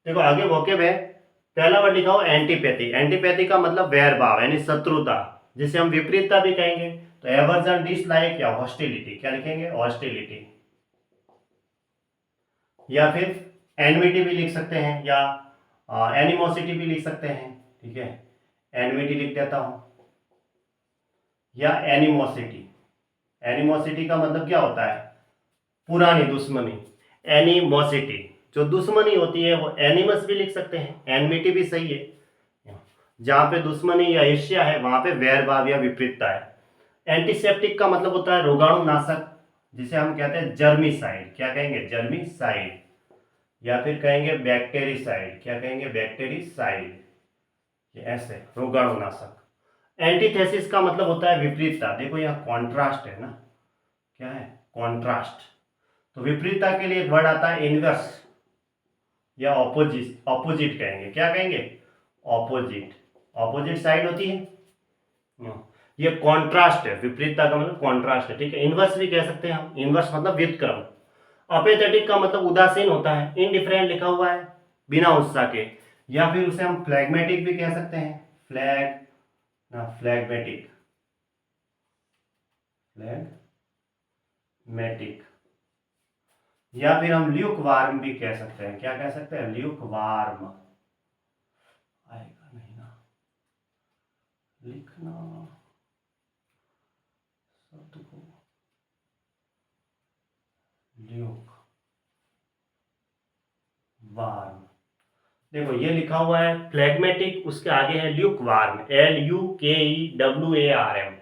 देखो आगे वोकेब है, पहला वर्ड लिखा हो एंटीपैथी। एंटीपैथी का मतलब वैर भाव यानी शत्रुता, जिसे हम विपरीतता भी कहेंगे। तो एवर्जन, डिसलाइक या हॉस्टिलिटी, क्या लिखेंगे? हॉस्टिलिटी। या फिर एनविटी भी लिख सकते हैं, या एनिमोसिटी भी लिख सकते हैं। ठीक है, एनविटी लिख देता हूं, या एनिमोसिटी। एनिमोसिटी का मतलब क्या होता है? पुरानी दुश्मनी। एनिमोसिटी जो दुश्मनी होती है वो एनिमस भी लिख सकते हैं, एनमिटी भी सही है। जहां पे दुश्मनी या ईर्ष्या है वहां पे वैरभाव या विपरीतता है। एंटीसेप्टिक का मतलब होता है रोगाणुनाशक, जिसे हम कहते हैं जर्मिसाइड। क्या कहेंगे? जर्मिसाइड। या फिर कहेंगे बैक्टेरिसाइड। क्या कहेंगे? बैक्टेरिसाइड। ये ऐसे रोगाणुनाशक। एंटीथेसिस का मतलब होता है विपरीतता। देखो यहाँ कॉन्ट्रास्ट है ना, क्या है? कॉन्ट्रास्ट। तो विपरीतता के लिए एक वर्ड आता है इनवर्स या ऑपोजिट। ऑपोजिट कहेंगे, क्या कहेंगे? ऑपोजिट। ऑपोजिट साइड होती है। ये कॉन्ट्रास्ट है, विपरीतता का मतलब कॉन्ट्रास्ट है। ठीक है, इनवर्स भी कह सकते हैं हम। इनवर्स मतलब व्युत्क्रम। अपेथेटिक का मतलब उदासीन होता है, इनडिफरेंट लिखा हुआ है, बिना उत्साह के। या फिर उसे हम फ्लैगमेटिक भी कह सकते हैं। फ्लैगमेटिक। फ्लैगमेटिक। या फिर हम ल्यूक वार्म भी कह सकते हैं। क्या कह सकते हैं? Luke warm. आएगा नहीं ना, लिखना शब्द को। Luke warm. देखो ये लिखा हुआ है फ्लैगमेटिक, उसके आगे है Luke warm, LUKEWARM।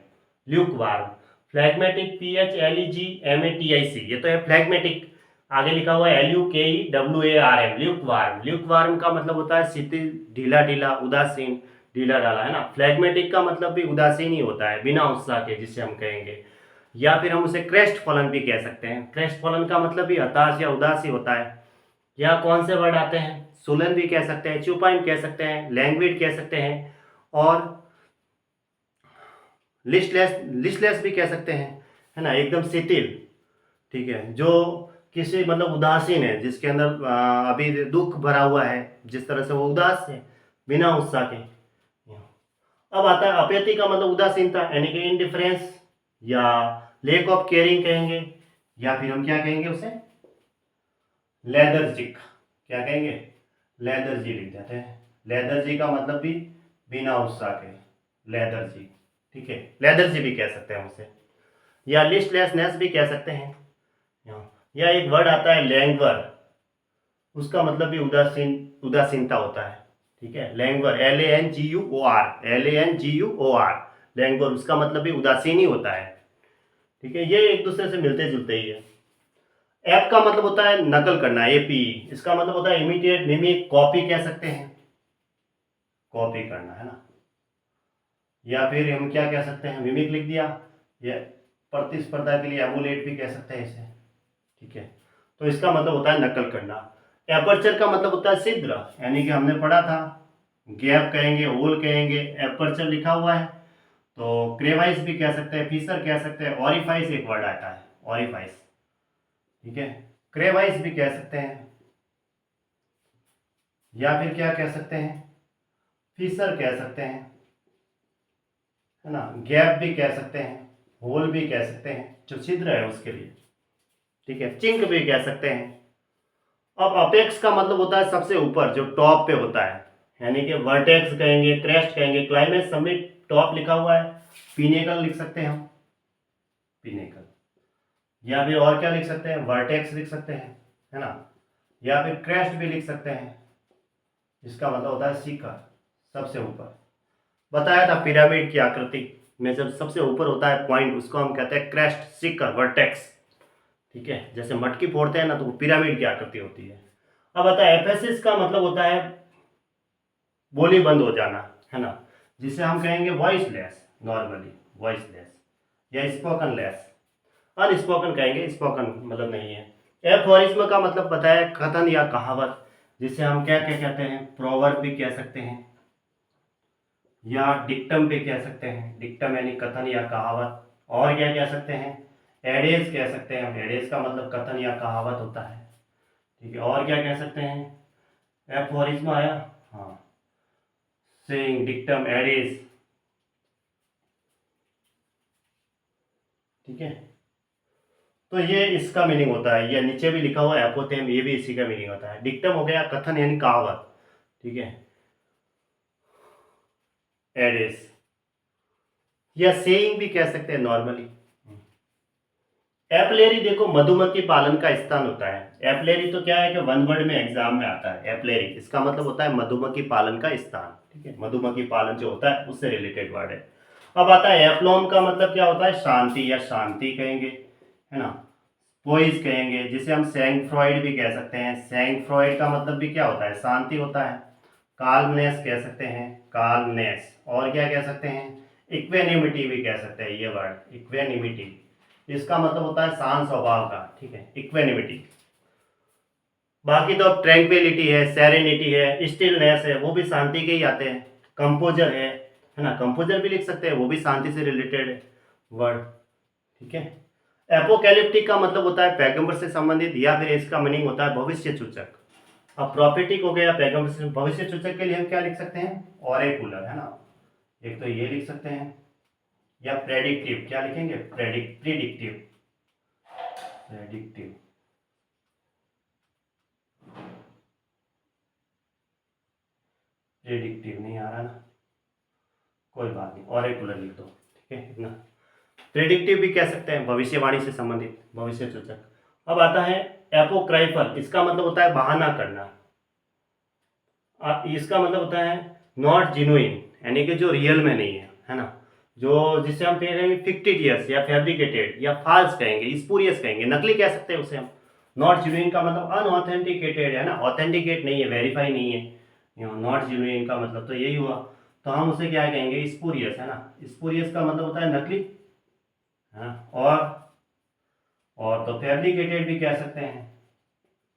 Luke warm. Phlegmatic PHLEGMATIC, ये तो है फ्लैगमेटिक। आगे लिखा हुआ है LUKEWARM, Luke warm. Luke warm का मतलब होता है शिथिल, ढीला ढीला, उदासीन, ढीला ढाला, है ना। फ्लैगमेटिक का मतलब भी उदासीन ही होता है, बिना उत्साह के, जिसे हम कहेंगे। या फिर हम उसे क्रेस्ट फॉलन भी कह सकते हैं। क्रेस्ट फॉलन का मतलब भी हताश या उदास ही होता है। या कौन से वर्ड आते हैं? सुलन भी कह सकते हैं, चुपाइन कह सकते हैं, लैंग्वेज कह सकते हैं, और लिस्टलेस भी कह सकते हैं, है ना, एकदम शिथिल। ठीक है, जो किसी मतलब उदासीन है, जिसके अंदर अभी दुख भरा हुआ है, जिस तरह से वो उदास है, बिना उत्साह के। अब आता है अपैथी का मतलब उदासीनता, यानी कि इनडिफरेंस या लेक ऑफ केयरिंग कहेंगे। या फिर हम क्या कहेंगे उसे? लेथर्जिक। क्या कहेंगे? लेथर्जी लिख देते हैं। लेथर्जी का मतलब भी बिना उत्साह के, लेथर्जी। ठीक है, लेथर्जी भी कह सकते हैं उसे, या लिस्टलेसनेस भी कह सकते हैं। या एक वर्ड आता है लैंग्वर, उसका मतलब भी उदासीनता होता है। ठीक है, लैंग्वर, LANGUOR, लैंग्वर, उसका मतलब भी उदासीन ही होता है। ठीक है, ये एक दूसरे से मिलते जुलते ही है। ऐप का मतलब होता है नकल करना, AP। इसका मतलब होता है इमिटेट, मिमिक, कॉपी कह सकते हैं, कॉपी करना, है ना। या फिर हम क्या कह सकते हैं? मिमिक लिख दिया। या प्रतिस्पर्धा के लिए एमुलेट भी कह सकते हैं इसे। ठीक है, तो इसका मतलब होता है नकल करना। एपर्चर का मतलब होता है छिद्र, यानी कि हमने पढ़ा था, गैप कहेंगे, होल कहेंगे, एपर्चर लिखा हुआ है। तो क्रेवाइस भी कह सकते हैं, फीसर कह सकते हैं, ऑरिफाइस एक वर्ड आता है, ऑरिफाइस। ठीक है, क्रेवाइस भी कह सकते हैं। या फिर क्या कह सकते हैं? फीसर कह सकते हैं, है ना। गैप भी कह सकते हैं, होल भी कह सकते हैं, जो छिद्र है उसके लिए। ठीक है, चिंक भी कह सकते हैं। अब अपेक्स का मतलब होता है सबसे ऊपर, जो टॉप पे होता है, यानी कि वर्टेक्स कहेंगे, क्रेस्ट कहेंगे, क्लाइमेक्स समिट, टॉप लिखा हुआ है। पिनेकल लिख सकते हैं हम, पिनेकल। या फिर और क्या लिख सकते हैं? वर्टेक्स लिख सकते हैं, है ना। या फिर क्रेस्ट भी लिख सकते हैं, इसका मतलब होता है शिखर, सबसे ऊपर। बताया था पिरामिड की आकृति में जब सबसे ऊपर होता है पॉइंट, उसको हम कहते हैं क्रेस्ट, शिखर, वर्टेक्स। ठीक है, जैसे मटकी फोड़ते हैं ना, तो वो पिरामिड की आकृति होती है। अब आता है एफेसिस का मतलब होता है बोली बंद हो जाना, है ना, जिसे हम कहेंगे वॉइसलेस, नॉर्मली वॉइसलेस, या स्पोकन लेस। अनस्पोकन कहेंगे, स्पोकन मतलब नहीं है। एफोरिज्म का मतलब बताया कथन या कहावत, जिसे हम क्या क्या कहते हैं? प्रोवर्ब भी कह सकते हैं, या डिक्टम भी कह सकते हैं। डिक्टम यानी कथन या कहावत। और क्या कह सकते हैं? एडेज कह सकते हैं। एडेज का मतलब कथन या कहावत होता है। ठीक है, और क्या कह सकते हैं? एफोरिज्म आया, हाँ, सेइंग, डिक्टम, एडिस, ठीक है। तो ये इसका मीनिंग होता है, ये नीचे भी लिखा हुआ है एपोथेम, ये भी इसी का मीनिंग होता है। डिक्टम हो गया कथन यानी कहावत, ठीक है, एडिस, या सेइंग भी कह सकते हैं नॉर्मली। एपलेरी देखो मधुमक्खी पालन का स्थान होता है। एपलेरी तो क्या है कि वन वर्ड में एग्जाम में आता है। एपलेरी इसका मतलब होता है मधुमक्खी पालन का स्थान, ठीक है, मधुमक्खी पालन जो होता है उससे रिलेटेड वर्ड है। अब आता है एप्लोम का मतलब क्या होता है, शांति या शांति कहेंगे, है ना, पोइज कहेंगे, जिसे हम सैंक्फ्रॉइड भी कह सकते हैं। सैंक्फ्रॉइड का मतलब भी क्या होता है, शांति होता है। काल्मनेस कह सकते हैं, काल्मनेस, और क्या कह सकते हैं, इक्वेनिमिटी भी कह सकते हैं। ये वर्ड इक्वेनिमिटी, इसका मतलब होता है शांत स्वभाव का, ठीक है, इक्वेनिमिटी। बाकी तो अब ट्रैंक्विलिटी है, सेरेनिटी है, स्टिलनेस है, वो भी शांति के ही आते हैं। कंपोजर है ना, कंपोजर भी लिख सकते हैं, वो भी शांति से रिलेटेड है वर्ड, ठीक है। एपोकैलिप्टिक का मतलब होता है पैगंबर से संबंधित, या फिर इसका मीनिंग होता है भविष्य सूचक। अब प्रॉफिटिक हो गया पैगंबर से, भविष्य सूचक के लिए हम क्या लिख सकते हैं, ऑरेकुलर, है ना, एक तो ये लिख सकते हैं, या प्रेडिक्टिव, क्या लिखेंगे, प्रेडिक्टिव, प्रेडिक्टिव, प्रेडिक्टिव नहीं आ रहा ना, कोई बात नहीं, ऑरेकुलर लिख दो, ठीक है, इतना। प्रेडिक्टिव भी कह सकते हैं, भविष्यवाणी से संबंधित, भविष्य सूचक। अब आता है एपोक्राइफल, इसका मतलब होता है बहाना करना। इसका मतलब होता है नॉट जिन्युइन, यानी कि जो रियल में नहीं है ना, जो जिसे हम कहेंगे फिक्टिटियस या फैब्रिकेटेड या फॉल्स कहेंगे, स्पूरियस कहेंगे, नकली कह सकते हैं उसे हम। नॉट जिन्युइन का मतलब अनऑथेंटिकेटेड, है ना, ऑथेंटिकेट नहीं है, वेरीफाई नहीं है। नॉट जिन्युइन का मतलब तो यही हुआ, तो हम उसे क्या कहेंगे, स्पूरियस, है ना। स्पूरियस का मतलब होता है नकली, है ना। और तो फैब्रिकेटेड भी कह सकते हैं,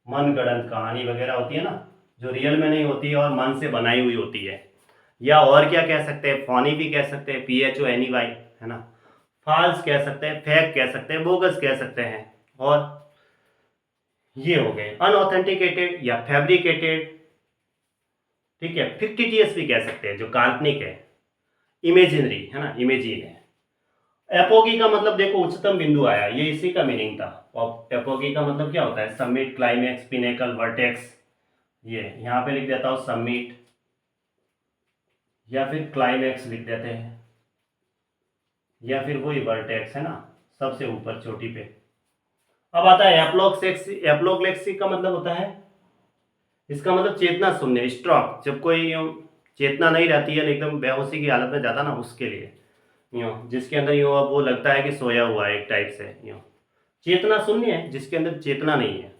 मन गढ़ंत कहानी वगैरह होती है ना, जो रियल में नहीं होती है और मन से बनाई हुई होती है। या और क्या कह सकते हैं, फॉनी भी कह सकते हैं, PHONEY, है ना। फॉल्स कह सकते हैं, फेक कह सकते हैं, बोगस कह सकते हैं। और ये हो गए अनऑथेंटिकेटेड या फैब्रिकेटेड, ठीक है। फिक्टिटियस भी कह सकते हैं, जो काल्पनिक है, इमेजिनरी, है ना, इमेजिन है। एपोगी का मतलब देखो उच्चतम बिंदु आया, ये इसी का मीनिंग था। और एपोगी का मतलब क्या होता है, समिट, क्लाइमैक्स, पिनेकल, वर्टेक्स। ये यहाँ पे लिख देता हूँ समिट, या फिर क्लाइमैक्स लिख देते हैं, या फिर वही वर्टेक्स, है ना, सबसे ऊपर चोटी पे। अब आता है एप्लोक्सेक्सी। एप्लोक्लेक्सी का मतलब होता है, इसका मतलब चेतना शून्य, स्ट्रोक, जब कोई चेतना नहीं रहती है, एकदम बेहोशी की हालत में जाता ना, उसके लिए यूँ, जिसके अंदर यूँ अब वो लगता है कि सोया हुआ है एक टाइप से, यूँ चेतना शून्य है, जिसके अंदर चेतना नहीं है,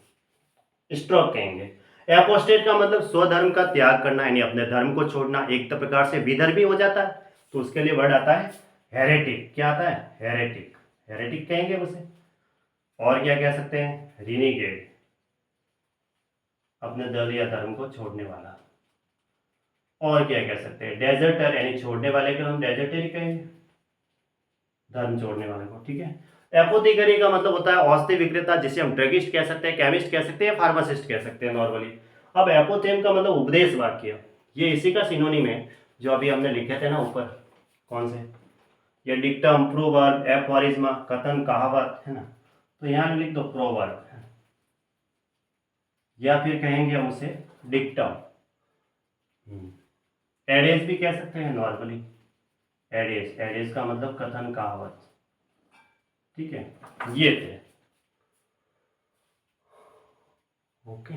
स्ट्रोक कहेंगे। एपोस्टेट का मतलब स्वधर्म का त्याग करना, यानी अपने धर्म को छोड़ना, एक तो प्रकार से विधर्मी हो जाता है, तो उसके लिए वर्ड आता है हेरेटिक। क्या आता है, हेरेटिक, हेरेटिक कहेंगे उसे। और क्या कह सकते हैं, रिनीगेड, अपने दल या धर्म को छोड़ने वाला। और क्या कह सकते हैं, डेजर्टर, यानी छोड़ने वाले को हम डेजर्टर कहेंगे, धर्म छोड़ने वाले को, ठीक है। एपोथेकेरी का मतलब होता है औषधि विक्रेता, जिसे हम ड्रगिस्ट कह सकते हैं, केमिस्ट कह सकते हैं, फार्मासिस्ट कह सकते हैं नॉर्मली। अब एपोथेम का मतलब उपदेश वाक्य, ये इसी का सिनोनिम है जो अभी हमने लिखे थे ना ऊपर, कौन से, ये डिक्टम, प्रोवर्ब, एफोरिज्म, कथन, कहावत, है ना। तो यहाँ लिख दो प्रोवर्ब, या फिर कहेंगे हम उसे डिक्टम। एडेज भी कह सकते हैं नॉर्मली, एडेज, एडेज का मतलब कथन, कहावत, ठीक है। ये थे, ओके।